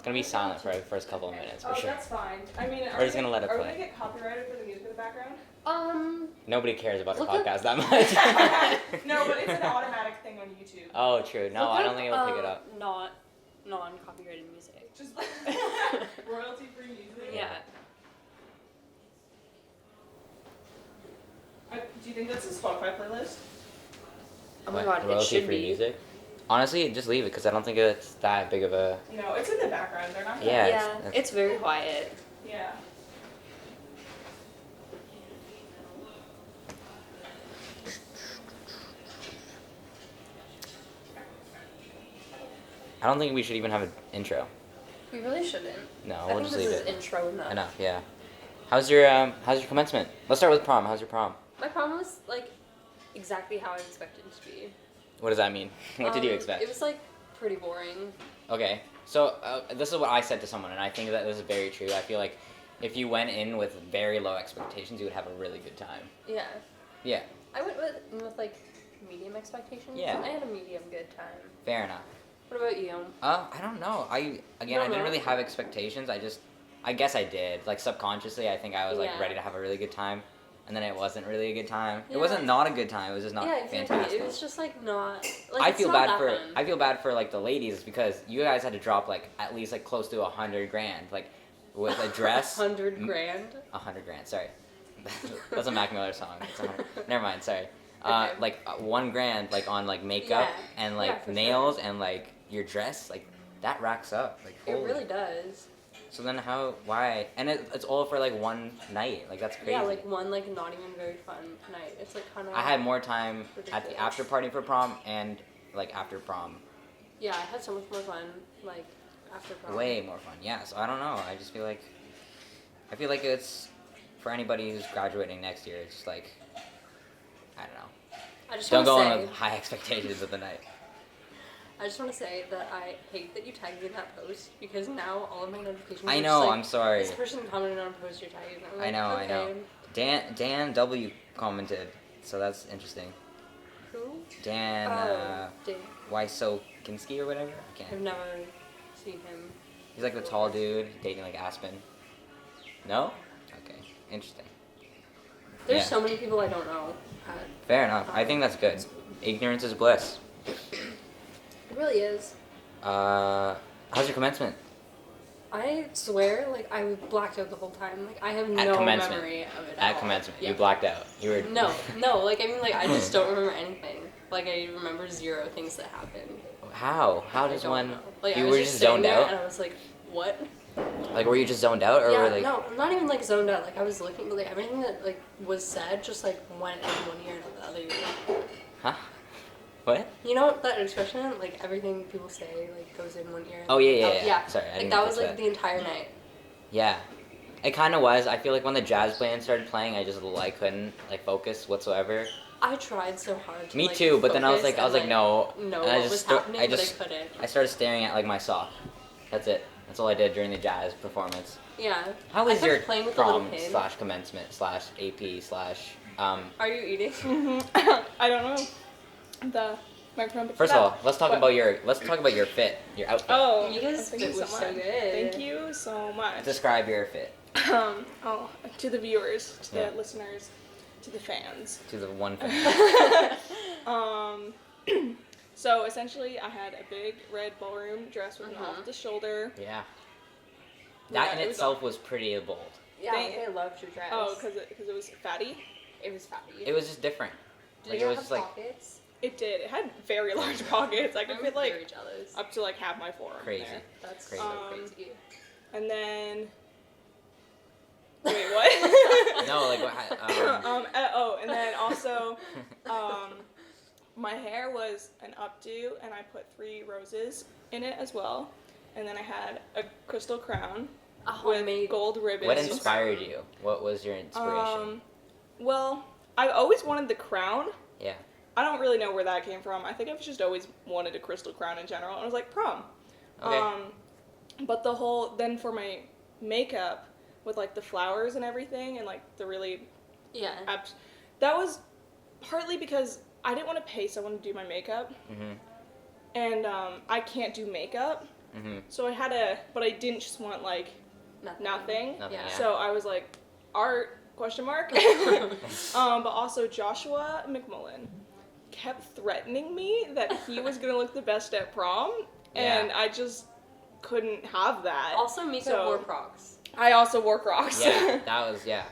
gonna be silent for the first couple of minutes, for sure. That's fine. I mean, we're just gonna let it play. Are we gonna get copyrighted for the music in the background? Nobody cares about the podcast that much. No, but it's an automatic thing on YouTube. Oh, true. No, I don't think it'll pick it up. Not non-copyrighted music. Just royalty-free music. Yeah. Do you think that's a Spotify playlist? Oh my god, it should be. Music? Honestly, just leave it because I don't think it's that big of a. No, it's in the background. They're not. Yeah, it's very quiet. Yeah. I don't think we should even have an intro. We really shouldn't. No, we'll just leave it. Intro enough. Enough, yeah. How's your commencement? Let's start with prom. How's your prom? My prom was like exactly how I expected it to be. What does that mean? What did you expect? It was like pretty boring. Okay, so this is what I said to someone, and I think that this is very true. I feel like if you went in with very low expectations, you would have a really good time. Yeah. Yeah. I went with like medium expectations. Yeah. I had a medium good time. Fair enough. What about you? I don't know. I didn't really have expectations. I guess I did. Like subconsciously, I think I was like ready to have a really good time, and then it wasn't really a good time. Yeah. It wasn't not a good time. It was just not fantastic. It was just like not. Like, I feel bad for like the ladies because you guys had to drop like at least like close to $100,000 like with a dress. $100,000. $100,000. Sorry, that's a Mac Miller song. It's 100. Never mind. Sorry. Okay. Like $1,000 like on like makeup and like nails and like your dress, like that racks up. Like it really does. So then why? And it's all for like one night. Like that's crazy. Yeah, like one like not even very fun night. It's like kind of. I had more time ridiculous. at the after party for prom and like after prom. Yeah, I had so much more fun like after prom. Way more fun. Yeah. So I don't know. I feel like it's for anybody who's graduating next year. It's just like I don't know. I just don't go in with high expectations of the night. I just want to say that I hate that you tagged me in that post because now all of my notifications. I know. Just, like, I'm sorry. This person commented on a post you're tagging. I know. Dan W commented, so that's interesting. Who? Dan. Dan. Wysokinski or whatever. I can't. I've never seen him. He's like the tall dude dating like Aspen. No? Okay. Interesting. There's so many people I don't know. Fair enough. I think that's good. Ignorance is bliss. It really is. How's your commencement? I swear, like, I blacked out the whole time. Like, I have no memory of it at commencement. Yeah. You blacked out. You were... No, like, I mean, like, I just don't remember anything. Like, I remember 0 things that happened. How? How does one... Like, you were just zoned out? And I was like, what? Like, were you just zoned out? Or yeah, were like... no, not even, like, zoned out. Like, I was looking, but, like, everything that, like, was said just, like, went in one ear and the other ear. Huh? What? You know that expression? Like, everything people say, like, goes in one ear. Oh, yeah. Sorry, I like, didn't that was, like, the entire night. Yeah. It kind of was. I feel like when the jazz band started playing, I couldn't, like, focus whatsoever. I tried so hard to, Me too, but then I was like, no. No, what was happening, but I couldn't. I started staring at, like, my sock. That's it. That's all I did during the jazz performance. Yeah. How was your playing with prom / commencement / AP / Are you eating? I don't know. The microphone. First of all, let's talk about your fit, your outfit. Oh, you guys thank you so much. So good. Thank you so much. Describe your fit. To the viewers, to the listeners, to the fans. To the one fan. So essentially, I had a big red ballroom dress with an off-the-shoulder. Yeah. That in itself was pretty bold. Yeah, I loved your dress. Oh, because it was fatty? It was fatty. It was just different. Did it have pockets? It did. It had very large pockets. I could fit like very jealous. Up to like half my forearm. Crazy. There. That's crazy. Crazy. And then. Wait, what? No, like what? And then also, my hair was an updo, and I put 3 roses in it as well. And then I had a crystal crown with gold ribbons. What inspired you? What was your inspiration? Well, I've always wanted the crown. Yeah. I don't really know where that came from. I think I've just always wanted a crystal crown in general. And I was like, prom. Okay. But then for my makeup with like the flowers and everything and like the really that was partly because I didn't want to pay someone to do my makeup. Mm-hmm. And I can't do makeup. So but I didn't just want like nothing. Yeah. So I was like, art, question mark. But also Joshua McMullen kept threatening me that he was gonna look the best at prom, and I just couldn't have that. Also, Mika wore Crocs. I also wore Crocs. Yeah, that was yeah.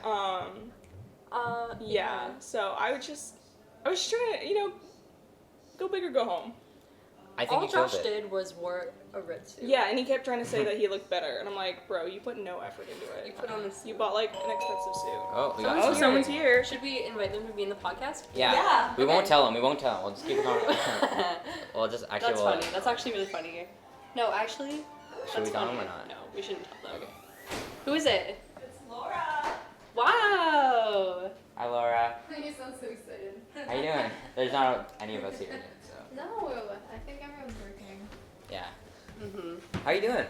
So I was trying to, go big or go home. I think all Josh did was wore a red suit. Yeah, and he kept trying to say that he looked better, and I'm like, bro, you put no effort into it. You put on this. You bought like an expensive suit. Oh, someone's here. Should we invite them to be in the podcast? Yeah. We won't tell them. We'll just keep it on. We'll just actually. That's funny. That's actually really funny. No, actually. Should we tell them or not? No, we shouldn't tell them. Okay. Who is it? It's Laura. Wow. Hi, Laura. You sound so excited. How you doing? There's not any of us here yet, so. No, I think everyone's working. Yeah. Mhm. How you doing?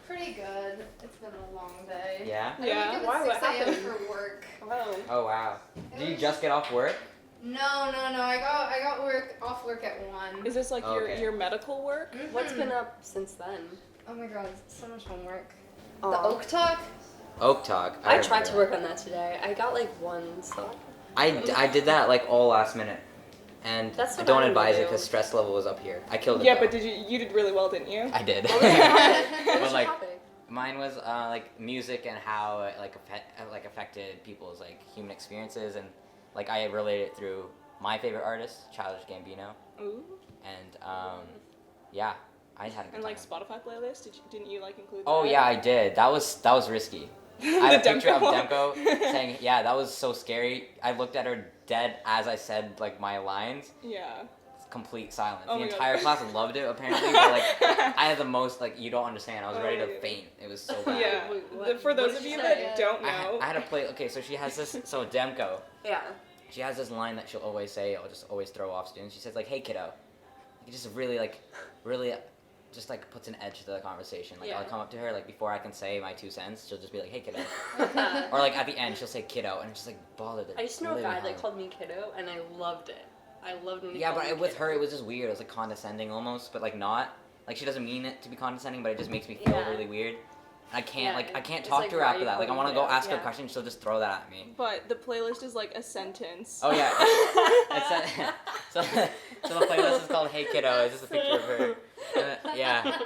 Pretty good. It's been a long day. Yeah. Yeah. I Why? wake What up at 6 a.m. happened? for work. Wow. Oh wow. Did you just get off work? No. I got off work at 1. Is this like your medical work? Mhm. What's been up since then? Oh my god, so much homework. Aw. The Oak Talk? Oak Talk. I tried to work on that today. I got like one slot. I did that like all last minute, and That's I what don't I advise it do. because stress level was up here. I killed it. Yeah, though. but you did really well, didn't you? I did. What was the topic? What But was the like topic? mine was like music and how it like affected people's like human experiences, and like I related it through my favorite artist, Childish Gambino, Ooh. and yeah, I had a good And like time. Spotify playlist, didn't you like include? Oh that? yeah, I did. That was risky. I had a The picture of Demko? Demko saying, yeah, that was so scary. I looked at her dead as I said like my lines. Yeah. Complete silence. Oh The my God. entire class loved it apparently, but like I had the most like you don't understand. I was ready to yeah. faint. It was so bad. Yeah. Wait, what- For those what of did you you that say? don't know, I had to play. Okay, so she has this. So Demko, Yeah. she has this line that she'll always say. I'll just always throw off students. She says like, "Hey kiddo," it just really, just like puts an edge to the conversation. Like Yeah. I'll come up to her like before I can say my 2 cents, she'll just be like, "Hey kiddo," Okay. or like at the end she'll say kiddo, and it's just like bothered. I used to know a guy that called me kiddo, and I loved it. I loved when he Yeah, called but me with kiddo. her it was just weird. It was like condescending almost, but like not. Like she doesn't mean it to be condescending, but it just makes me feel Yeah. really weird. I can't Yeah, I can't it's talk like, to her why after you that. Like I calling want to me go kiddo? ask her a Yeah. question, she'll just throw that at me. but the playlist is like a sentence. Oh yeah. so the playlist is called Hey Kiddo. It's just a picture of her. Yeah.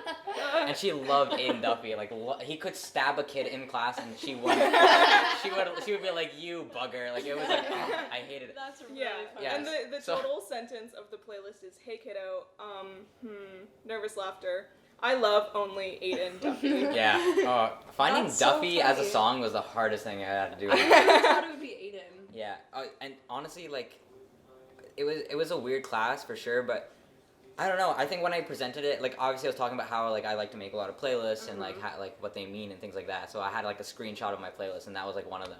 And she loved Aiden Duffy. Like he could stab a kid in class, and she would be like, "You bugger!" Like it was like I hated it. That's really Yeah. funny. Yeah. And the So- total sentence of the playlist is, "Hey kiddo, nervous laughter. I love only Aiden Duffy." Yeah. Finding That's so Duffy as a funny. song was the hardest thing I had to do. I thought it would be Aiden. Yeah, and honestly, like, it was a weird class for sure, but I don't know. I think when I presented it, like, obviously I was talking about how like I like to make a lot of playlists and like like what they mean and things like that. So I had like a screenshot of my playlist, and that was like one of them.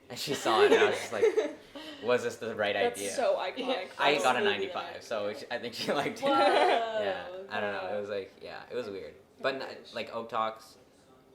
And she saw it, and I was just like, was this the right That's idea? so iconic. I That's got a really 95, so I think she liked it. Whoa. Yeah, I don't know. It was like, yeah, it was weird. But like Oak Talks,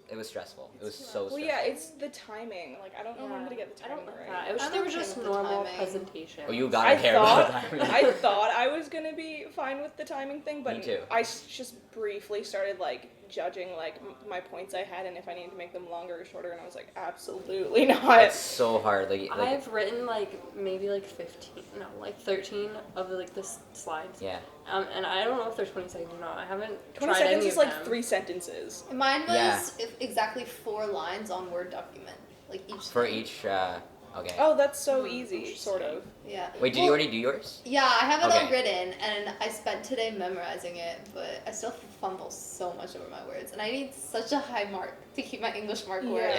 it was stressful. It was so stressful. Well, yeah, it's the timing. Like, I don't know if I'm gonna get the I don't timing like right. that. I wish I'm they were okay just with the normal timing. presentations. Oh, you gotta I care thought about that. I thought I was gonna be fine with the timing thing, but Me too. I just briefly started like judging like my points I had and if I needed to make them longer or shorter, and I was like, absolutely not. It's so hard. Like I've written like maybe like 13 of the like the slides. yeah. And I don't know if they're 20 seconds or not. I haven't 20 tried seconds any is of like them. 3 sentences. Mine was Yeah. exactly 4 lines on Word document. Like each For thing. each, okay. Oh, that's so easy, Interesting. sort of. Yeah. Wait, did you already do yours? Yeah, I have it all Okay. written, and I spent today memorizing it, but I still fumble so much over my words, and I need such a high mark to keep my English mark where it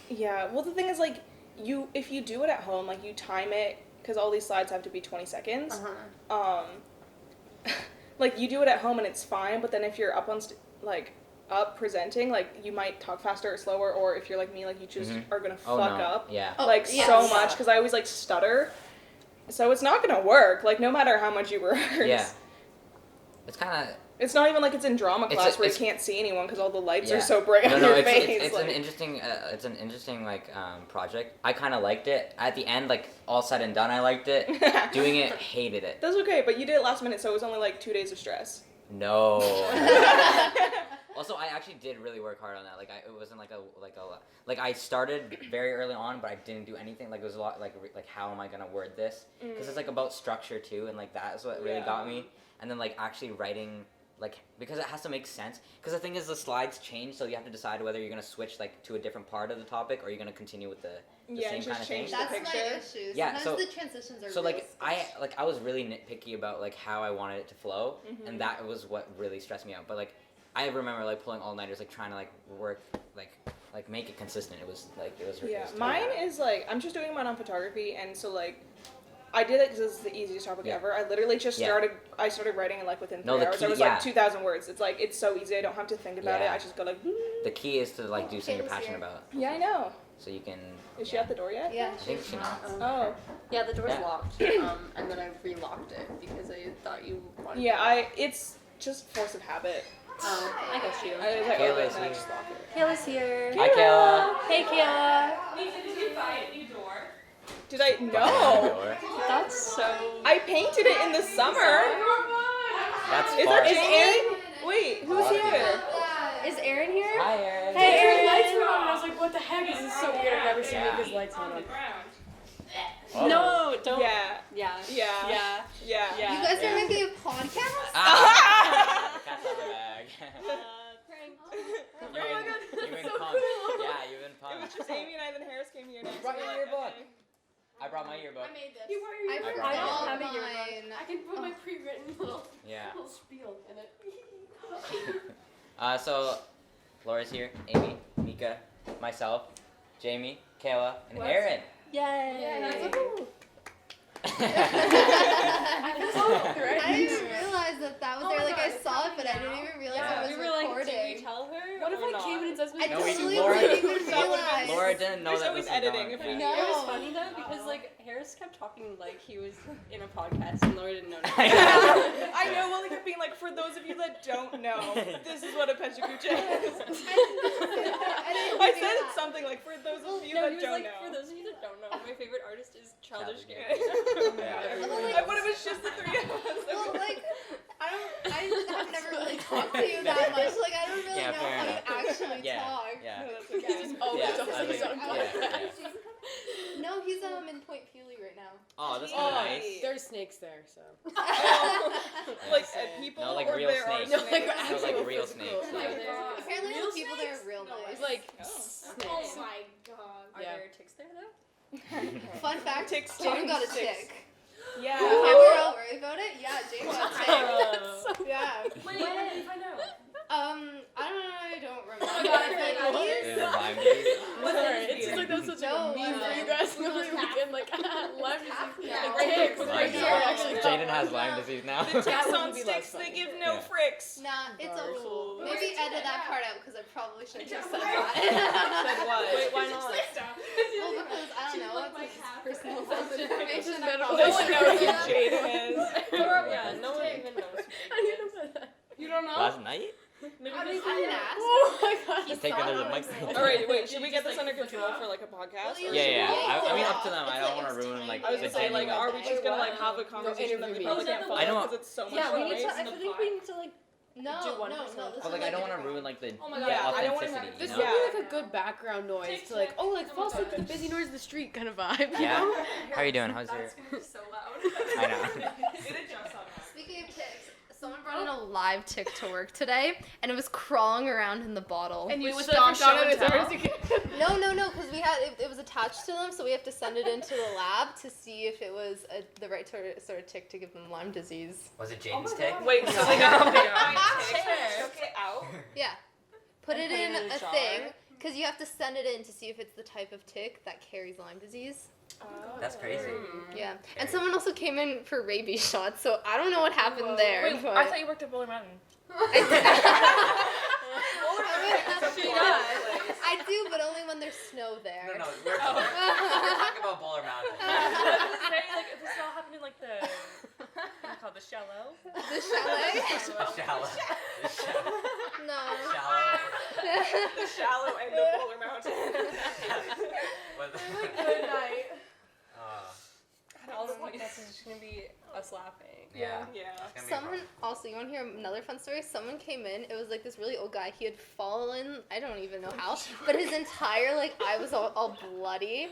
Yeah. is. Well, the thing is, like, if you do it at home, like, you time it, because all these slides have to be 20 seconds. Uh-huh. Like, you do it at home and it's fine, but then if you're up on, up presenting, like, you might talk faster or slower, or if you're like me, like, you just are gonna Oh fuck no. up, Yeah. Oh, like, yes. so much, because I always, like, stutter. So it's not gonna work, like, no matter how much you rehearse. Yeah. It's kind of. It's not even like it's in drama It's class a- where you it's- can't see anyone because all the lights Yeah. are so bright No, on no, your it's, face. it's like, an interesting like project. I kind of liked it. At the end, like all said and done, I liked it. Doing it, hated it. That's okay, but you did it last minute, so it was only like 2 days of stress. No. Also, I actually did really work hard on that. Like, it wasn't like I started very early on, but I didn't do anything. Like, it was a lot like how am I gonna word this? Because it's like about structure too, and like that is what really got me. And then like actually writing, like, because it has to make sense. Because the thing is, the slides change, so you have to decide whether you're gonna switch like to a different part of the topic, or you're gonna continue with the same kind of thing. That's my issue. Yeah, sometimes the transitions are so real I was really nitpicky about like how I wanted it to flow, and that was what really stressed me out. But like I remember like pulling all-nighters, like trying to like work like make it consistent. It was mine is like I'm just doing mine on photography, and so like I did it because it's the easiest topic ever. I literally just started writing in like within 3 hours. I was like 2,000 words. It's like it's so easy. I don't have to think about it. I just go like. The key is to like do something you're passionate about. Yeah, I know. So you can. Is she at the door yet? Yeah, I think she knocks. Oh. Yeah, the door's locked. And then I relocked it because I thought you wanted. Yeah, it's just force of habit. I guess you. I was like, oh, and then I just lock it. Kayla's here. Hi, Kayla. Hey, Kayla. Did you buy a new door? Did I? No. That's so. I painted it in the summer. That's Is far. that Aaron? Wait, who's here? Is Aaron here? Hi, Aaron. Hey, Aaron. Lights were on, and I was like, what the heck? This is so weird. I've never seen Mika's lights on. Oh. No, don't. Yeah. Yeah. Yeah. Yeah. Yeah. Yeah. You guys are making a podcast? Cat's out of the bag. Prank. Oh my god, you've been so punked. cool. Yeah, you've been It was punked. just Amy and I, then Harris came here next. Brought your We're like, yearbook. okay. I brought my yearbook. I made this. You brought your I yearbook? brought I don't mine. have a yearbook. I can put my pre-written little Yeah. spiel in it. So Laura's here, Amy, Mika, myself, Jamie, Kayla, and Aaron. Yay. I didn't realize that was there. Like I saw it, but I didn't even realize Yeah. it was We were like, recording. did we tell her? What if or I not? came in and says I No, we- totally Laura- didn't even That would've realize. been- Laura didn't know There's that always this was editing going. if we Yeah. It was No. funny though because like Harris kept talking like he was in a podcast and Laura didn't notice. I know, well, he kept being like, for those of you that don't know, this is what a pechacucha is. I said it's something like, for those of you No, that he was don't like, know. for those of you that don't know, my favorite artist is Childish Childish Gambino. Yeah. But it was just the three of us. Well, like, I've never really talked to you that much. Like, I don't really Yeah, know fair how enough. you actually Yeah. talk. Yeah. No, that's okay. Just always Yeah, talks I like his think- own yeah, podcast. yeah. No, he's in Point Pewley right now. Oh, that's Oh, kind of nice. There's snakes there, so. Like, people No, like or real there are snakes. No, like snakes? No, like actual real physical snakes. snakes. Like, Yeah. Apparently, Real the people there are snakes? real No, nice. like Oh. snakes. Oh my god. Are Yeah. there ticks there though? Fun fact: Ticks, Jaden got a ticks. tick. Yeah. Okay, we're all worried about it. Yeah, Jaden got a tick. Yeah. Wait, when did you find out? I don't remember. Oh my God, I feel like But Is he's- it Lyme disease? Sorry, it's just like that was such No, a meme for you guys over the weekend. Like, live disease. now. Like, right here. With my Lyme door, Yeah. actually. Jaden has Lyme disease now. The ticks That on would be less sticks, they funny. give no Yeah. fricks. Nah, it's a Bars. rule. Maybe edit that part out because I probably should have just said Said that. what? Wait, why not? Well, because I don't know. It's like personal information. It's just I medical. No probably one should- knows who Jaden is. Yeah, no one even knows. I didn't know that. You don't know? Last night? Maybe I this didn't ask. Oh my god. Just take another microphone. Alright, wait, should we get this under control for like a podcast? Well, or Yeah, should yeah. we- I mean, up to them. I It's don't like- want to it's ruin tiny. like I was the gonna say, like, genuine. are we just gonna like have a conversation that we interview probably me. can't follow I don't- because it's so much Yeah, we need to. noise? I think we need to like. No, Do no, one no. percent. This But is like, I don't want to different. ruin like the Oh my the God. Yeah, I don't wanna authenticity. have- This You would know? be like a good background noise to like, oh, like falls like the busy noise of the street kind of vibe. You Yeah. know? How are you doing? How's your? That's gonna be so loud. I know. It adjusts on that. Speaking of ticks, someone brought in a live tick to work today, and it was crawling around in the bottle. And you Wait, stomped on it as tell? hard as you can. No, because we had it was attached to them, so we have to send it into the lab to see if it was the right sort of tick to give them Lyme disease. Was it Oh my Jaden's tick? God. Wait, so they got a Chair. took it out? Yeah, put And it put it in in a a jar? thing, because you have to send it in to see if it's the type of tick that carries Lyme disease. That's crazy. Yeah, and someone also came in for rabies shots, so I don't know what happened there. Wait, but I thought you worked at Bowler Mountain. I do, but only when there's snow there. No, we're talking about Bowler Mountain. Like, this all happened in like the, what called the shallow? The chalet? Shallow. No. Shallow. The shallow end of Bowler Mountain. What the- Good night. Uh, All the podcasts is just gonna be us laughing. Yeah. Someone also, you want to hear another fun story? Someone came in. It was like this really old guy. He had fallen. I don't even know how, but his entire eye was all bloody.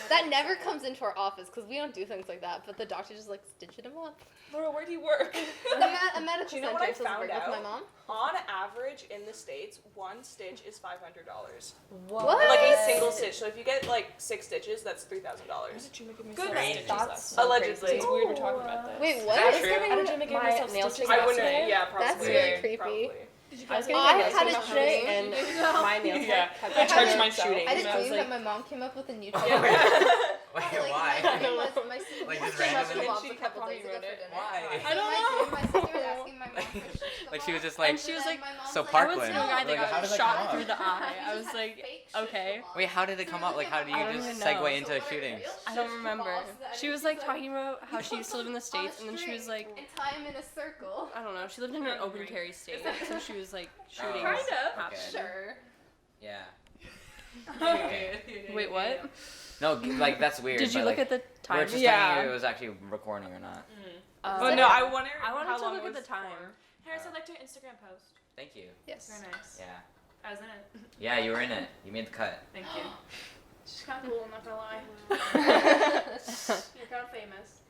That never comes into our office because we don't do things like that. But the doctor just stitched him up. Laura, where do you work? A medical Do you know center. what I so found with out? my mom. On average, in the States, one stitch is $500. What? Like a single stitch. So if you get 6 stitches, that's $3,000. Good. That's So allegedly. It's weird we're talking about this. Wait, what? Is that true? I did make My myself nail stitches stitches I wouldn't. yesterday. Yeah, probably. That's really creepy. Probably. Did you I guys was get getting I my had nails a done today, dream. and my nails Yeah. kept I charged my myself. shooting. I had and a I was dream like, that my mom came up with a new Why? trick. Why? My sister Like, just came up randomly? to Wops She a kept couple talking days ago about for it. dinner. Why? So I don't my know. dream, my sister was asking my mom for shit to Like she was watch. just like, And she was like, my mom's so I went Parkland. to a guy that Like, how got did that shot come up? through the eye. We I just was had like, fake shit okay. to watch. Wait, how did it come up? Like, how do I you don't just even know. segue into shootings? I don't remember. She was like talking about how she used to live in the States, and then she was like, and tie 'em in a circle. I don't know, she lived in an open carry state, so she was like, shooting Kind of. happened. Sure. Yeah. Wait, what? No, like that's weird. Did you but, look like, at the we were time? just Yeah. checking if it was actually recording or not. Oh no, I wonder. I wanted how to long look it at the was time. for. Harris, I liked your Instagram post. Thank you. Yes. Very nice. Yeah. I was in it. Yeah, you were in it. You made the cut. Thank you. She's kind of cool, I'm not gonna lie. You're kind of famous.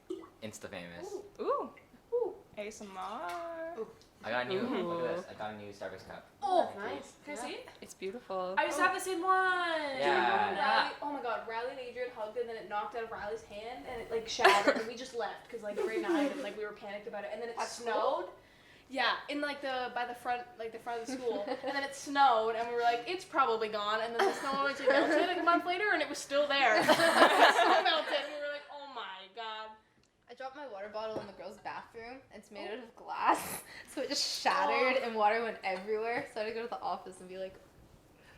Insta famous. Ooh. ASMR. I got a new. Ooh. Look at this. I got a new Starbucks cup. Oh, nice. Can I see it? It's beautiful. I used to have the same one. Yeah. Riley, oh my god, Riley and Adrian hugged it, and then it knocked out of Riley's hand, and it shattered, and we just left because grade 9, and we were panicked about it, and then it snowed. Yeah, in by the front of the school, and then it snowed, and we were like, it's probably gone, and then the snow actually melted a month later, and it was still there. The snow melted, and we were like, oh my god. I dropped my water bottle in the girls' bathroom. It's made out of glass, so it just shattered and water went everywhere. So I had to go to the office and be like,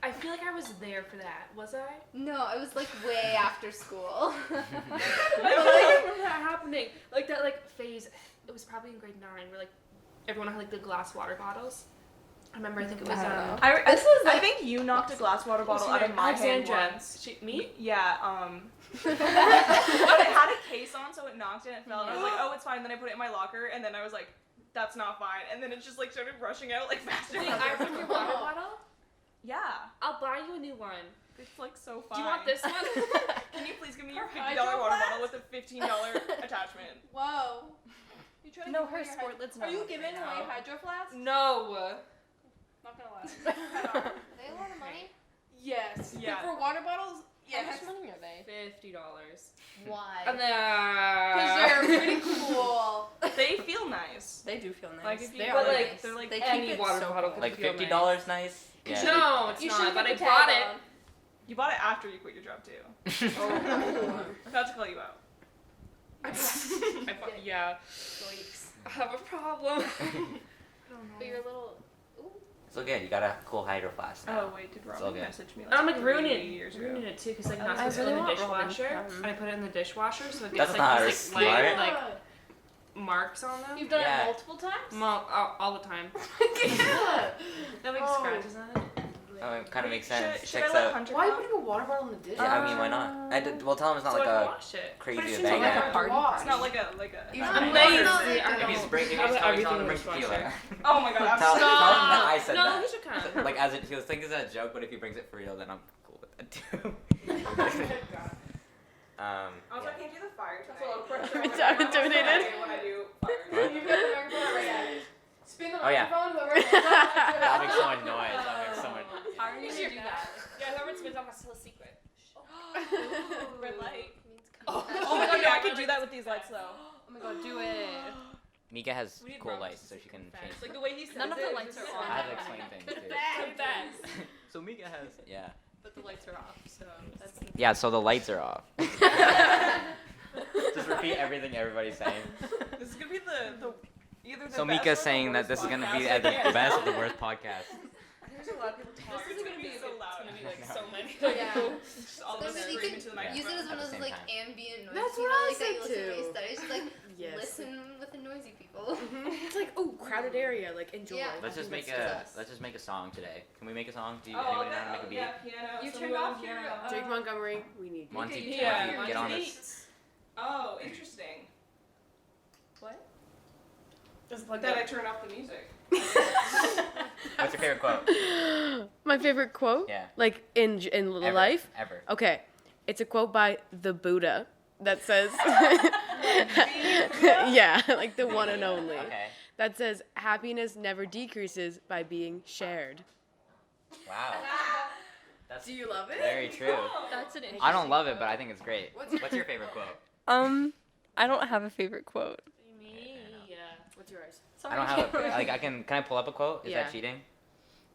I feel like I was there for that. Was I? no, it was way after school. I feel like I remember that happening. Like that phase. It was probably in grade 9 where everyone had the glass water bottles. I remember. I think it was. I don't know. I think you knocked a glass water bottle out of my hand Alexandra. once. Me? Yeah. But it had a case on, so it knocked and it fell. And I was like, oh, it's fine. Then I put it in my locker, and then I was like, that's not fine. And then it just started rushing out faster. Wait, I ruined your water bottle? Yeah. I'll buy you a new one. It's so fine. Do you want this one? Can you please give me your Her $50 hydro water flask? bottle with a $15 attachment? Whoa. You trying to No, give her away your squirt lid's Are not you on giving right away now. hydro flasks? No. Not gonna lie. They a lot of money? Yes. Yeah. For water bottles? How Yes. much money are they? $50. Why? And because they're pretty cool. They feel nice. They do feel nice. Like, if you- they but, are like, nice. they're like they any keep it water so bottle cool. Like feel $50 nice. Yeah. No, it's You not. should But I put the bought tag it. on. You bought it after you quit your job too. I'm about to call you out. Yeah. I have a problem. But you're a little. It's all good. You got a cool hydro flask now. Oh wait, did It's all Robin good. message me? I'm ruining 3 years ago. it too because not I supposed to really go in the want Robin. dishwasher. And I put it in the dishwasher so it That's gets not these smart. light, marks on them. You've done Yeah. it multiple times? All the time. Yeah. That Oh. scratches on it. Oh, it kind of makes sense. Should Checks I let out. Hunter Why are you come? putting a water bottle in the dish? Yeah, I mean, why not? Well, tell him it's not So I like can a wash it. crazy But it event. shouldn't Like be a hard party to wash. It's not like a. I'm lazy. If he's breaking, I he's put always on to everything in bring the tequila. dishwasher. Oh my god, Tell him that I said No, that. you should come. Like as he'll think it's a joke, but if he brings it for real, then I'm cool with that too. Also, yeah. I can't do the fire That's a lot of tonight. pressure. I'm intimidated. When I do fire. What? You've got the microphone right now. Spin the Oh, yeah. microphone, whoever holds on to it. That makes so much noise. That makes so much. How are you gonna do that? Yeah, whoever spins off has still a secret. Red light. Oh, Oh my god, no, I could do that with these lights though. Oh my god, do it. Mika has We need cool Rob's lights, so she can change. Like the way he says None of it, the lights it's are just on. I have to explain things too. Confess. So Mika has, yeah. But the lights are off, so that's Yeah, so the lights are off. Just repeat everything everybody's saying. This is gonna be the either the So best or Mika's the saying that worst this is gonna be podcast. the best or the worst podcast. There's a lot of people talking. This is gonna be so loud. It's gonna be No. so many. Yeah. Just all of So us maybe you scream can into the Yeah. microphone. use it as At one the of those same time. ambient noise. That's you what know, I like that you said listen to too. studies. Just Yes. listen with the noisy people. It's like, oh, crowded area, like enjoy. Yeah. Let's just make a song today. Can we make a song? Do you, Oh, anybody know how to make a beat? yeah, piano. You someone turned off piano. your, Jake Montgomery, we need you. Monty, Yeah, Monty, get on this. Oh, interesting. Just like that I turn off the music. What's your favorite quote? My favorite quote? Yeah. Like in Ever, life? Ever. Okay. It's a quote by the Buddha that says, yeah, like the one and only. Okay. That says, happiness never decreases by being shared. Wow. That's Do you love it? very true. That's an interesting I don't love it, but I think it's great. What's your favorite quote? I don't have a favorite quote. Me. Yeah. What's yours? I don't have a, like, can I pull up a quote? Is Yeah. that cheating?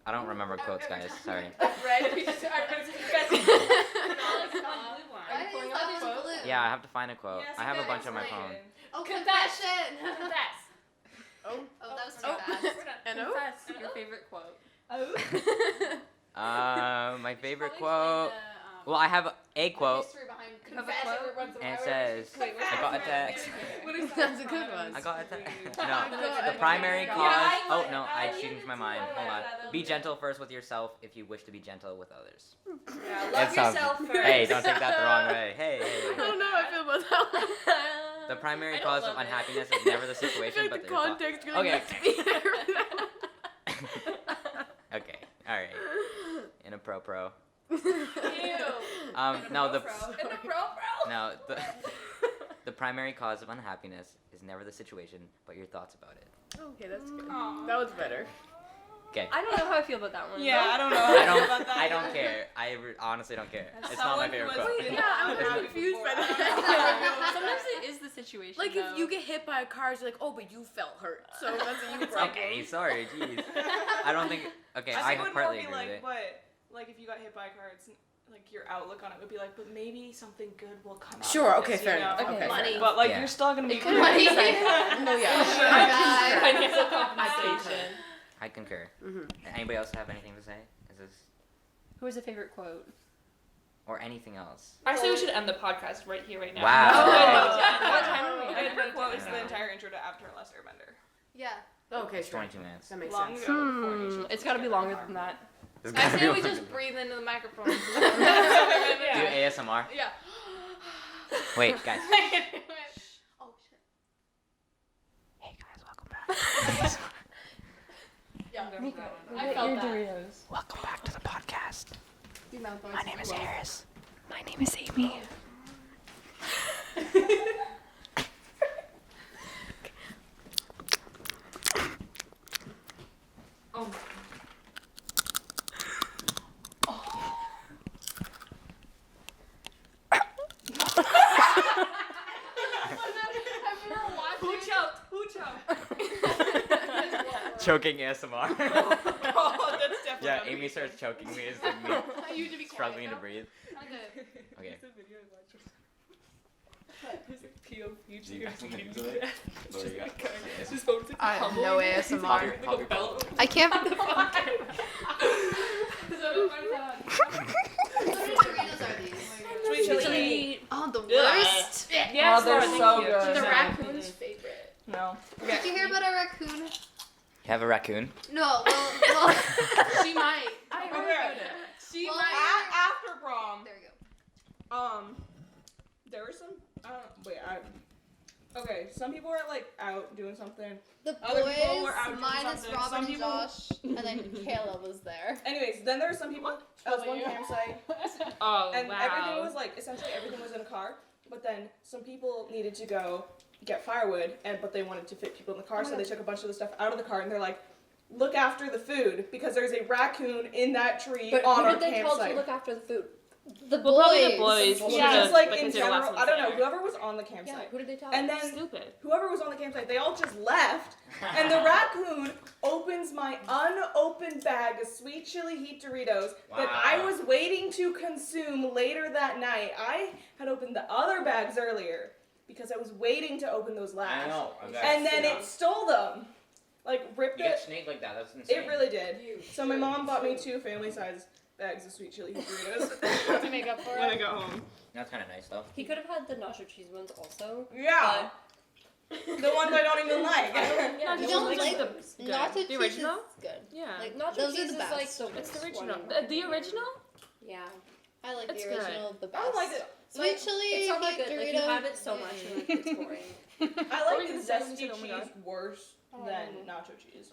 I don't remember quotes, guys. Sorry. Yeah, I have to find a quote. Yes, I have a okay, bunch on my explain. phone. Oh, Confession. confession. Confess. Oh, that was too fast. Confess your favorite quote. My favorite quote. Well, I have a quote, History behind Have a confession. quote? and it says, I got a text. That's a good one. I got a text. No, the primary cause. Oh no, I changed my mind. Hold on. Be gentle first with yourself if you wish to be gentle with others. Yeah, It love sounds- yourself first. Hey, don't take that the wrong way. Hey, I hey. don't know how I feel about that one. The primary I don't cause of love it. unhappiness is never the I feel situation, like but the the thought. context really Okay. needs to be there for that one. Okay. All right. In a pro. Ew. No, the In the pro. no the primary cause of unhappiness is never the situation, but your thoughts about it. Okay, that's good. Aw. That was better. Okay. I don't know how I feel about that one. Yeah, I don't know. I don't care. I honestly don't care. As It's not my someone who favorite has quote. been Yeah, I'm unhappy confused by before, that. Sometimes it is the situation. Like though. if you get hit by a car, it's like, oh, but you felt hurt, so that's a you problem. Okay, sorry, jeez. I don't think. Okay, I I think it would partly more be agree like, with it. but like if you got hit by a car, it's like your outlook on it would be like, but maybe something good will come out. Sure. of Okay. this, Fair you know? enough. Okay. Money. fair But like Yeah. you're still gonna be could be. No, yeah. Financial compensation. I concur. Mhm. Anybody else have anything to say? Is this Who has a favorite quote? or anything else? I say we should end the podcast right here, right now. Wow. What time are we My at? favorite quote is the entire intro to Avatar: The Last Airbender. Yeah. Okay. It's Sure. 22 minutes. That makes Long sense. ago, before Nietzsche It's got to be longer than that. There's I gotta say be we one. just breathe into the microphone. Do Yeah. ASMR. Yeah. Wait, guys. Oh shit. Hey guys, welcome back. Yeah. Nico, I felt your that. Doritos. Welcome back to the podcast. Your mouth My name is Harris. My name is Amy. Oh. Who choked? Who choked? Choking ASMR. Oh, that's definitely. Yeah, not Amy me. starts choking me. It's like me You to be struggling to quiet, breathe. though. Okay. Okay. I have no ASMR. I can't. Sweet chili. Oh, the worst. Yes, Oh, they're so thank you. good. The No. raccoon's favorite. No. Did you hear about our raccoon? You have a raccoon? No. Well, She might. I heard about it. She Well, might. After prom, there we go. there were some. Okay, some people were like out doing something. The Other people boys, were out doing minus something. Robin Some and people- Josh, and then Kayla was there. Anyways, then there were some people at one campsite, Oh, and everything was like essentially everything was in a car. But then some people needed to go get firewood, but they wanted to fit people in the car, so they took a bunch of the stuff out of the car, and they're like, "Look after the food because there's a raccoon in that tree But on who our did they tell to campsite." look after the food? The Well, probably the boys. boys. Yeah, Yeah, just like like in it's your last general, one I don't know. there. Whoever was on the Yeah, campsite, who did they tell? and then Stupid. whoever was on the campsite, they all just left, and the raccoon opens my unopened bag of sweet chili heat Doritos that I Wow. was waiting to consume later that night. I had opened the other bags earlier because I was waiting to open those last. And then it stole them. Like, ripped You get it. snake like that. That's insane. It really did. So my mom bought me 2 family-size bags of sweet chili heat Doritos To make up for when I it. got home. That's kind of nice though. He could have had the nacho cheese ones also. Yeah. The ones I don't even like. Yeah, You the don't ones like the nacho cheese The original? is good. Yeah. like nacho Those are cheese the is best. like so It's the much original. one. The original? Yeah. I like It's the good. original the I best. like it. Sweet Like, chili It's not that heat good. Like Dorito. you have it so much and like it's boring. I What were like you the gonna say? zesty Oh my God. cheese worse. than nacho cheese.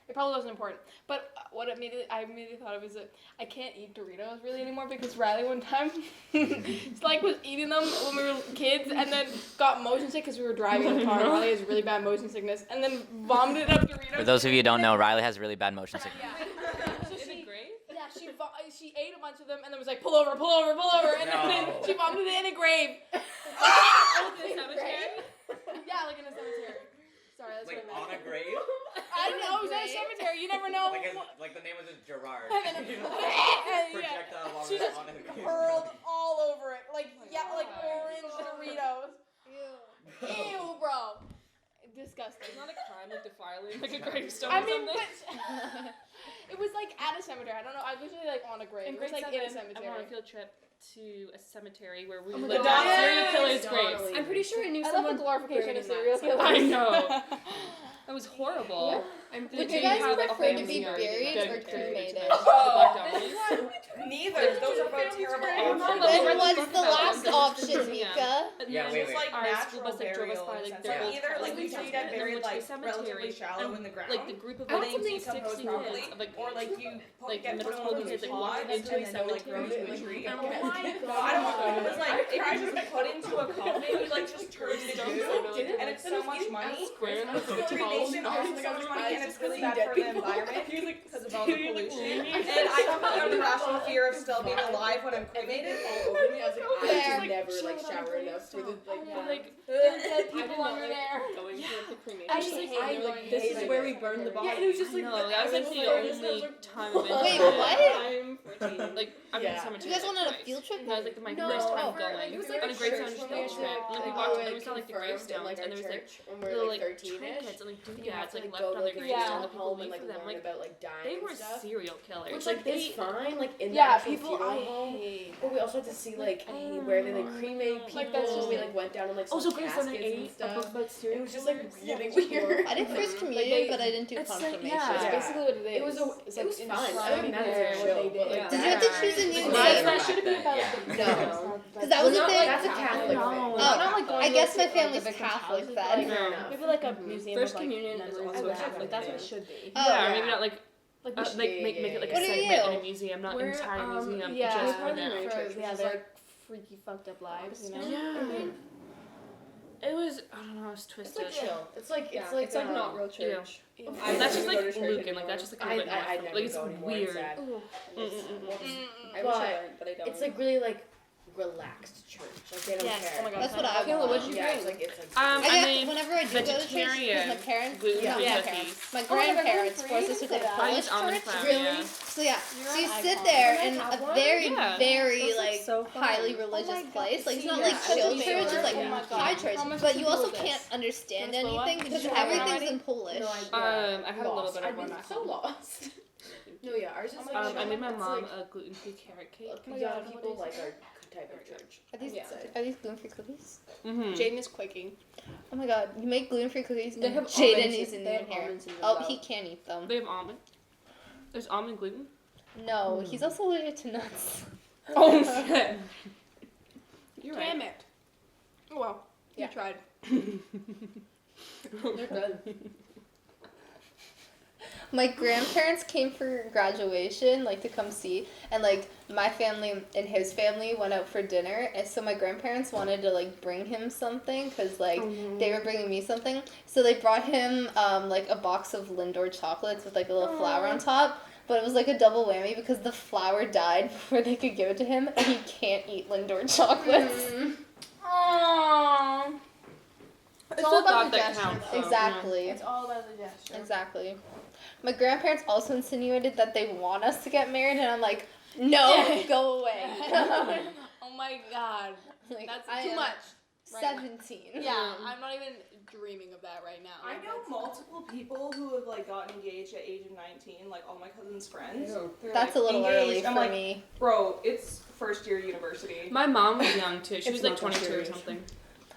It probably wasn't important. But what I immediately thought of is that I can't eat Doritos really anymore because Riley one time was eating them when we were kids and then got motion sick because we were driving in the car. Riley has really bad motion sickness and then vomited up Doritos. For those of you who don't know, Riley has really bad motion sickness. So she ate a bunch of them and then was like, pull over, and then she vomited it in a grave. In a cemetery? Yeah, like in a cemetery. Sorry, that's Like what I meant. on a grave? I don't know, it was at a cemetery, you never know. Like the name was just Gerard. Yeah. She just hurled all over it. Like orange Doritos. Ew, bro. Disgusting. It's not a crime like defiling like a gravestone I or mean, something. but it was like at a cemetery. I don't know. I was usually like on a grave. In It was grade like in a 7, I went on cemetery. a field trip to a cemetery where we Oh my lived God. on serial Yes. killers' graves. I'm pretty sure I knew I love someone the glorification of buried in serial that killers. I know. That was horrible. I'm Would pretty you Did guys have a prefer to family be or buried did- or did- cremated? The Black Dahlias. Neither. Those are both terrible options. Then what's the last option, Mika? And Yeah, then wait, wait. Like our school natural bus like drove us burial by in a like sense. their Yeah. old Either like we houses, do get and then buried went to a like cemetery, relatively shallow and, in the ground, like the group of and like then you 60 decompose properly, kids of like or like you like get middle put school on kids like pods walked into a and then they'll like grow cemetery. to a tree. And No, I don't know. It was like if you're just put into a coffin, you like just turn into goo, and it's so much money. Square and Cremation costs so much money, and it's really bad for the environment because of all the pollution. And I have my own irrational fear of still being alive when I'm cremated. all over me. I was like, I Fair. could never like shower enough for the Like There were dead people under there. going to like, the cremation. I just hate I going this to is the where we burn the body. Yeah, and it was just like no, that was like the only time I've been Wait, to what? I'm 14. Like I've been to Yeah. cemetery. You guys went on a twice. field trip? And that was like my No, first time oh, going. it was like on a a great church field field trip. And like we Oh, walked like, and we saw like the confirmed in, gravestones and there was like church when we little were like like 13ish. trinkets and like You have doodads to like like left go on to the like a gravestone funeral that people home and leave like for them. learn Like about like dying they and were stuff. serial killers. Which Like it's fine, like in the Yeah, actual people funeral I home. hate. But we also had to see like where they like cremate people. Like, that's just we it. like went down and like saw also Grace caskets and ate a book stuff. about serial It was just like killers. really weird. I did first communion, but I didn't do It's like- confirmation. yeah. That's Yeah. basically what it is. It was It's it was in fun. Shrine I mean, that was there, like what chill. they But did. like Did you have to choose a new It's name? nice That should have been about Yeah. like the No. Because that was a Not thing. like that's a Catholic No. thing. Oh, not like going I guess to, my like, family's the victim's Catholic house. then. Fair enough. Maybe like a museum. First of, like, communion is memories. also Oh, a Catholic that's what it thing. should be. Oh, Yeah, or yeah. maybe not like Like we should make be- make it like What a are segment you? in a museum, not We're, entire museum. yeah. Just We're probably yeah. Mary For, Church, yeah, which is they're like freaky, fucked up lives. You know. Yeah. It was I don't know, it was it's twisted. like chill. It's like It's like not real church. I That's just don't like go to church Lucan, like anymore. that's just like a little bit I more. never Like it's go anymore. weird. It's sad. I wish I But went, but I don't. it's like really like relaxed church. Like they don't Yes. care. Oh my god. That's what I Kayla, want. what'd you Yeah, bring? it's like it's like. I I guess made whenever I do go to church, because my vegetarian parents, gluten-free not my cookies. parents, my Oh my God, grandparents gluten-free? forced us to go to I I Polish use almond church. flour. Really? Yeah. So yeah, so you an sit icon. there Can I in have a one? very, Yeah. very Those look like so fun. highly Oh my religious God. place. Like it's not See, like yeah, chill I church, it's like Oh my God. high church. How much But did you you also do with can't this? understand Do you want anything to because Did you have one everything's already? in Polish. No, I had a little lost. bit of I'd one be at so home. lost. No, yeah, ours is like. I made my it's mom like, a gluten-free carrot cake. a lot of people like our type of church. Are these Yeah. are these gluten-free cookies? Mm-hmm. Jaden is quaking. Oh my God, you make gluten-free cookies They and have Jaden almonds- isn't they even have here. almonds in them, Oh, though. he can't eat them. They have almond. There's almond gluten. No, he's also allergic to nuts. Oh shit. You're right. Damn it. Oh well. Yeah. You tried. They're good. My grandparents came for graduation, like to come see, and like my family and his family went out for dinner, and so my grandparents wanted to like bring him something because like they were bringing me something, so they brought him like a box of Lindor chocolates with like a little flower on top. But it was like a double whammy because the flower died before they could give it to him, and he can't eat Lindor chocolates. Aww. It's all about the that gesture, counts. though. Exactly. It's all about the gesture. Exactly. My grandparents also insinuated that they want us to get married, and I'm like, no, go away. Oh my god. Like, That's I too am much. Right now. 17. Yeah, I'm not even dreaming of that right now. I Like, know that's- multiple people who have like gotten engaged at age of 19, like all my cousin's friends. They're, That's like, a little engaged. early I'm for like, me. bro, it's first year university. My mom was young too. She It's was like not that 22 or serious. something.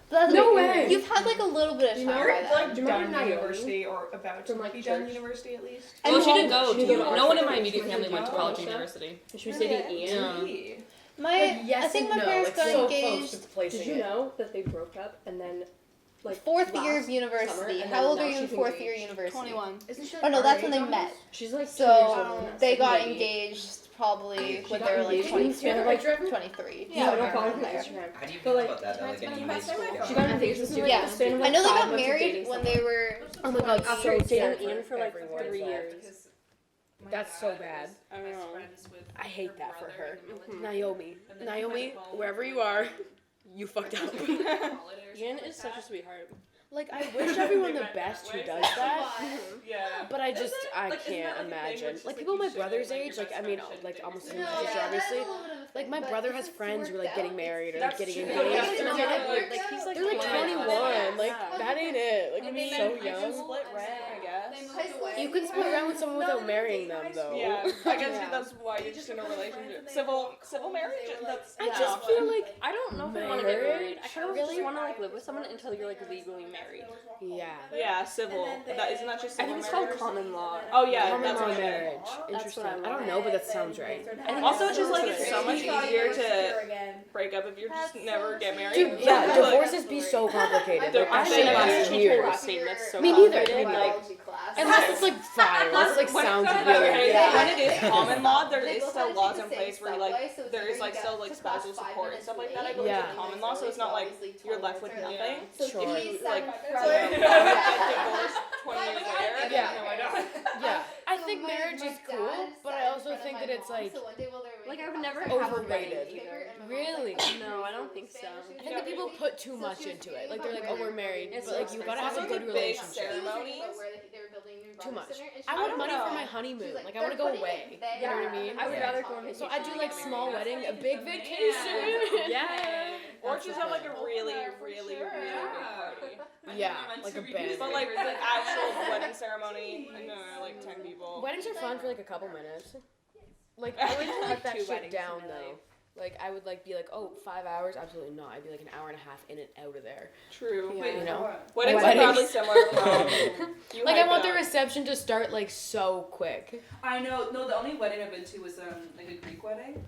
But that's No like, way. You've had like a little bit of You time know, by You're then. like Do you remember done Naomi? university or about to From, like, be done church? university at least. And Well, she didn't home- go. she didn't To, go. no one in my She immediate was family like, went to oh, college or shit. university. She was dating Ian. Yeah. My, Like, yes I think and my no, parents like, got so engaged. close to placing Did you it. know that they broke up and then like fourth year last of university. summer, and How then old now are you in she's fourth year engaged. university? 21. Isn't she? Oh no, our that's when age they almost? met. She's like 2 years So older than us, they got maybe. engaged probably when got they were like engaged 22 in or like 23. Yeah, I don't follow around her there. Instagram. How do you But, feel like, about that? That like any high school She guy? got engaged in like Yeah, the span of I like know they 5 got months of dating married when someone. they were. Oh my god, After so dating sad. Ian for like 3 years. That's so bad. I don't know. I hate that for her. Mhm. Naomi, wherever you are, you fucked up. Ian is such a sweetheart. Like, I wish everyone the best who does that. Yeah. But I can't imagine. Like, people my brother's age, like, I mean, like, almost as my sister, obviously. Like, my brother has friends who are, like, getting married or, like, getting engaged. And I'm like, he's like they're, like, 21. Like, that ain't it. Like, I mean, so you can young. split rent, I guess. You can split around with someone without marrying them, though. Yeah, I guess that's why you're just in a relationship. Civil marriage. That's I just feel like, I don't know if I want to get married. I kind of Really? just want to like live with someone until you're like legally married. yeah. Yeah, civil. That isn't that just I civil think it's called marriage? common law. Oh yeah, Common that's law what it is. marriage. That's Interesting. what I I don't know, but that sounds right. Also, it's just like it's so much easier to break up if you just never get married. Dude, yeah, Like, divorces be so complicated. Like, I that think shit that's lasts the years. last name that's so Me neither. complicated, like, Unless it's like fire. Unless it like when, sounds okay, really when good. it is common law, there They is both still have to laws take in the place same where like subway, so it's there is very like still good like to cross spousal 5 support and minutes stuff like late, that. I but believe Yeah. in common law, so it's not like you're left with nothing. So Sure. he's Like, like, divorced 20 years later. Yeah. No, I don't. Yeah. I think marriage is cool, but I also think that it's like like I would never have a overrated. wedding either. Really? No, I don't think so. I think that people put too much into it. Like they're like, oh, we're married, It's but like you gotta have a Also, good the big relationship. ceremonies. Too much. I want money for my honeymoon. Like I want to go away. You know what I mean? I would Yeah. rather go on So vacation. I do like small wedding, a big vacation. Yeah. Or just have like a really, really, really big party. Yeah, like a band. But like the actual wedding ceremony, I know, like 10 people. Weddings are fun for like a couple minutes. Like I would cut that Two shit weddings down in my though. life. Like I would like be like, oh, 5 hours? Absolutely not. I'd be like an hour and a half in and out of there. True. Yeah, you know? Weddings are Weddings. probably similar to prom. You Like hype I want it the up. reception to start like so quick. I know. No, the only wedding I've been to was like a Greek wedding,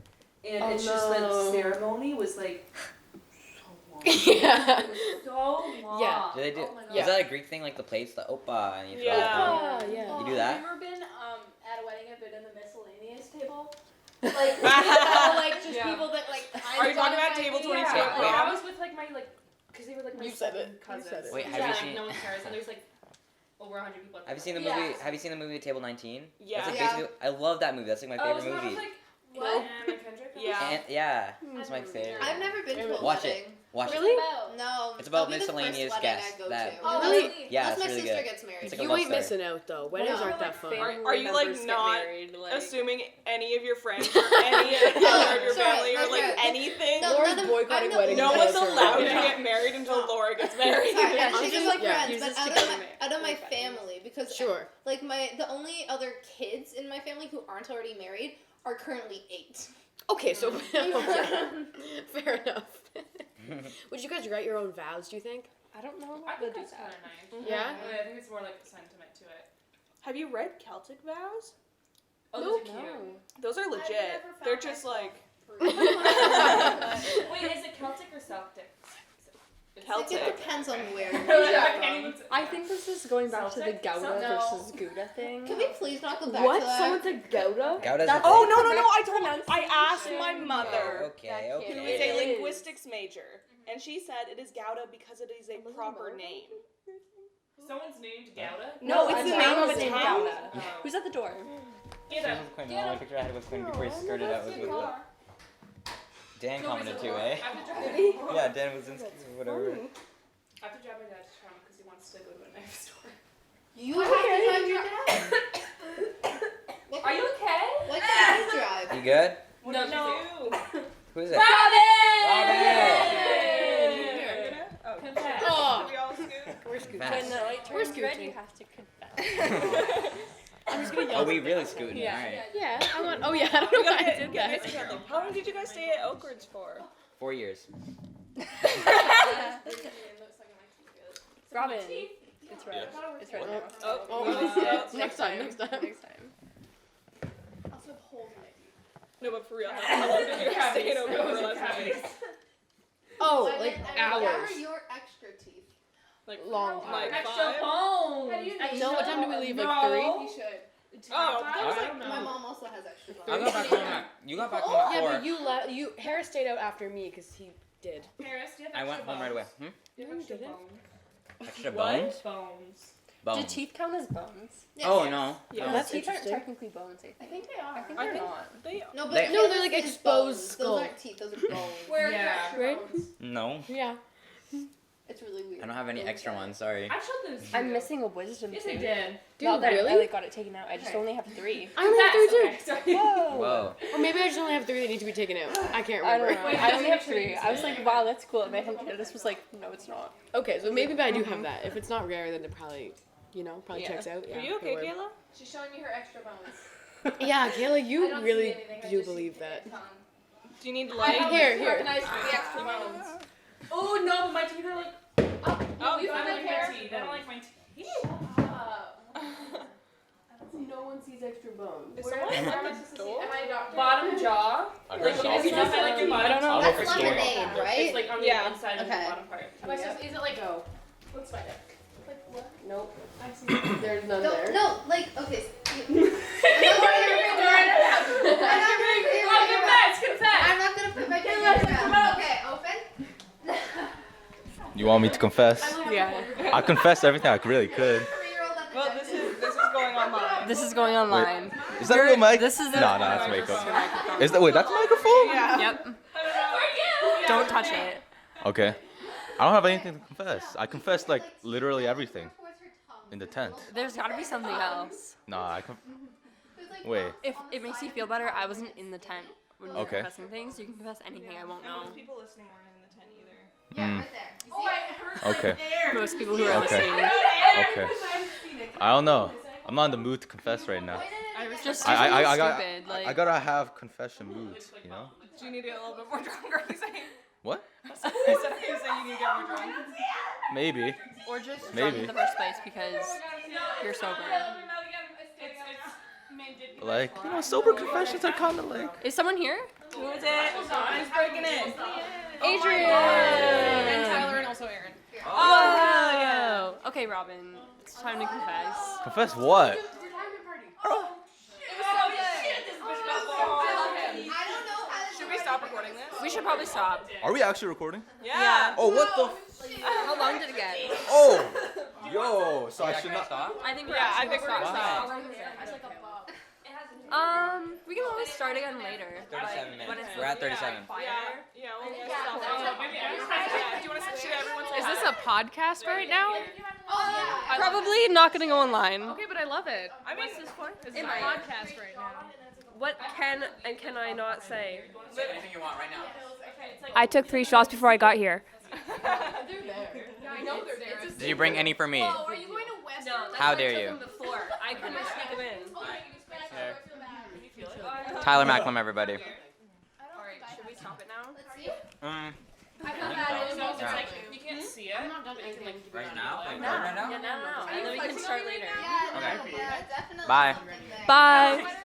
and Oh, it's just the no. ceremony was like so long. Yeah. It was so long. Yeah. Do they do? Oh my God. Is that a Greek thing, like the plates, the opa, and you throw Yeah. it down? Yeah. You do that? Have you ever been at a wedding and been in the miscellaneous table? Like just Yeah. people that like. Are you talking about table 22 Yeah. at Like, prom? I was with like my because they were like my You said seven it. cousins. You said it. Wait, have yeah, you like, seen- no one cares, and there's like over 100 people. At the Have you seen the wedding. movie? Yes. Have you seen the movie Table 19? Yeah. That's like Yeah. basically, I love that movie. That's like my Oh, favorite so that was movie. like What? Anna Kendrick. Yeah. And, yeah, it's my favorite. I've never been to a Watch wedding. it. Watch Really? it. No. It's about that'll be the first miscellaneous wedding guests I go that- to. Oh, Really? really? Yeah, Unless it's my really sister good. gets married. It's like a You love ain't story. missing out though. Weddings No. aren't that fun. Are you like Members get not married, like- assuming any of your friends or any other of your Sorry, family or like okay. anything? No, Laura's none of- boycotting I'm the weddings. No only- one's because of allowed to her. get married until Laura gets married. Sorry, Yeah, and she's just like yeah. friends, Use but this out to of, go my, out of my like weddings. family, because Sure. like the only other kids in my family who aren't already married are currently 8. Okay, so fair enough. Would you guys write your own vows? Do you think? I don't know. I how to think do that's kind that. of nice. Yeah. I think it's more like sentiment to it. Have you read Celtic vows? Oh, Nope. those are cute. Those are legit. never found They're just myself like Wait, is it Celtic or Celtic? Celtic. It depends on where. I can't even. I think this is going back to the Celtic? Gouda No. versus Gouda thing. Can we please not go back What? to that? Someone said Gouda? Gouda's That's- a Oh thing. no! I asked my mother, Okay, who is okay. a linguistics major, and she said it is Gouda because it is a proper name. Someone's named Gouda? No, it's the name of a named town. Gouda. Oh. Who's at the door? Get up. Quinn, the only picture I had with Quinn before he skirted out was with it. Dan commented too, eh? I have to drive. Yeah, Dan was in whatever. I have to drive my dad to Toronto because he wants to go to a knife store. You have to drive your dad. What Are you okay? What can you drive? You good? No. Who is it? Oh, Confess. Oh. Did we all scoot? We're scooting. Fast. When the light We're turns red, scooting. you have to confess. I'm just gonna yell. Oh, we really scooting. Yeah. Alright. Yeah, I want. Oh yeah, I don't know why I did Get that. this together. How long did you guys stay at Oakridge for? 4 years. Robin. It's red. It's red now. Oh, Oh, next time. Next time. Also hold my teeth. No, but for real, how long did you guys stay at Oakridge for last night? Oh, I like meant, I mean, hours. What are your extra teeth? Like long time. like Extra 5? bones. No, what time do we leave? Like No. 3? You should. Oh, I was don't know. My mom also has extra bones. I got back home at. You got back home at Yeah, 4. but Harris stayed out after me because he did. Paris, do you have I went extra home right away. bones? Do you have No, you extra didn't. bones? Extra What? bones? Bones. Do Bones. teeth count as bones? Yes. Oh no. Yeah. That's teeth aren't interesting. technically bones, I I think. think they are. I think I they're think not. they No, but They- No, they're Caleb's like is exposed bones. skull. Those aren't teeth, those are bones. Where are your Yeah. extra Right? bones? No. Yeah. It's really weird. I don't have any extra ones. Sorry. I showed those. I'm missing a wisdom Yes, tooth. I did. Dude, Not that really? I like got it taken out. I just Okay. only have 3. I only have 3 too. Okay, sorry. Whoa. Whoa. Or maybe I just only have 3 that need to be taken out. I can't I remember. don't know. Wait, I does only he have have 3. I was like, wow, that's cool. And my dentist was like, no, it's not. Okay, so maybe I do have that. If it's not rare, then it probably, probably Yeah. checks out. Yeah, Are you okay, whatever. Kayla? She's showing me her extra bones. Yeah, Kayla, I you don't see really anything, I do just see believe that. a ton. Do you need I light? don't Here. recognize the extra bones. Oh no, but my teeth are like. Oh, You I don't like like hair. my teeth. I don't like my teeth. No one sees extra bones. Is Where someone am I at supposed the to see? door? Am I a doctor? Bottom jaw. I Like, heard if you just like your bottom I don't know. jaw. That's for sure. lemonade, right? It's like on the Yeah. inside of Okay. the bottom part. Am I supposed, is it like, Go. let's find it. Like what? Nope. I see. There's none No, there. no, like, okay. Oh, confess, confess. I'm not gonna put my finger in your mouth. Okay, open. You want me to confess? Yeah. I confessed everything I really could. 3-year-old at the Well, this is going online. This is going online. Is that a real mic? This is the. No, that's makeup. Is that wait? That's a microphone? Yeah. Yep. Don't touch it. Okay. I don't have anything to confess. I confessed like literally everything in the tent. There's gotta be something else. Nah, wait. If it makes you feel better, I wasn't in the tent when we were Okay. confessing things. You can confess anything, I won't And know. most people listening weren't in the tent either. Yeah, right there. You Oh, see I it? heard Okay. Most people who are Okay. listening. Okay. I don't know. I'm not in the mood to confess right now. I was just I something got stupid. Like, I gotta have confession mood. You know? Do you need to get a little bit more drunk? Are you saying? What? Are you saying you need to get more drunk? Maybe. or just drunk Maybe. in the first place because you're sober. Like sober confessions are kind of like. Is someone here? Who is it? Who's breaking in? Adrian! And Tyler and also Aaron. Oh! Okay, Robin. It's time to confess. Confess what? I don't know how to Should we stop recording this? We should probably stop. Are we actually recording? Yeah. Oh, what the? How long did it get? Oh, yo. So I should not. stop. I think we're Yeah, I actually think we're gonna gonna stop. stop. We can always start again later. 37 minutes. When it's We're at 37. Yeah, we'll stop. Yeah, do you want to should everyone say Is this hi? a podcast right now? Probably not gonna go online. Okay, but I love it. I mean, This is Am a I- podcast right now. What can and can I not say? Say anything you want right now. I took 3 shots before I got here. I know they're there. Did you bring any for me? Oh, are you going to West? No, that's How why I dare took you. them before. I couldn't sneak them in. Tyler Macklem, everybody. Alright, should we stop it now? Let's see. I feel bad. It's like You can't see it. I'm not done anything. Right now? Like No, right now? no. And then we can start later. Yeah, Okay. yeah, definitely Bye. something there. Bye.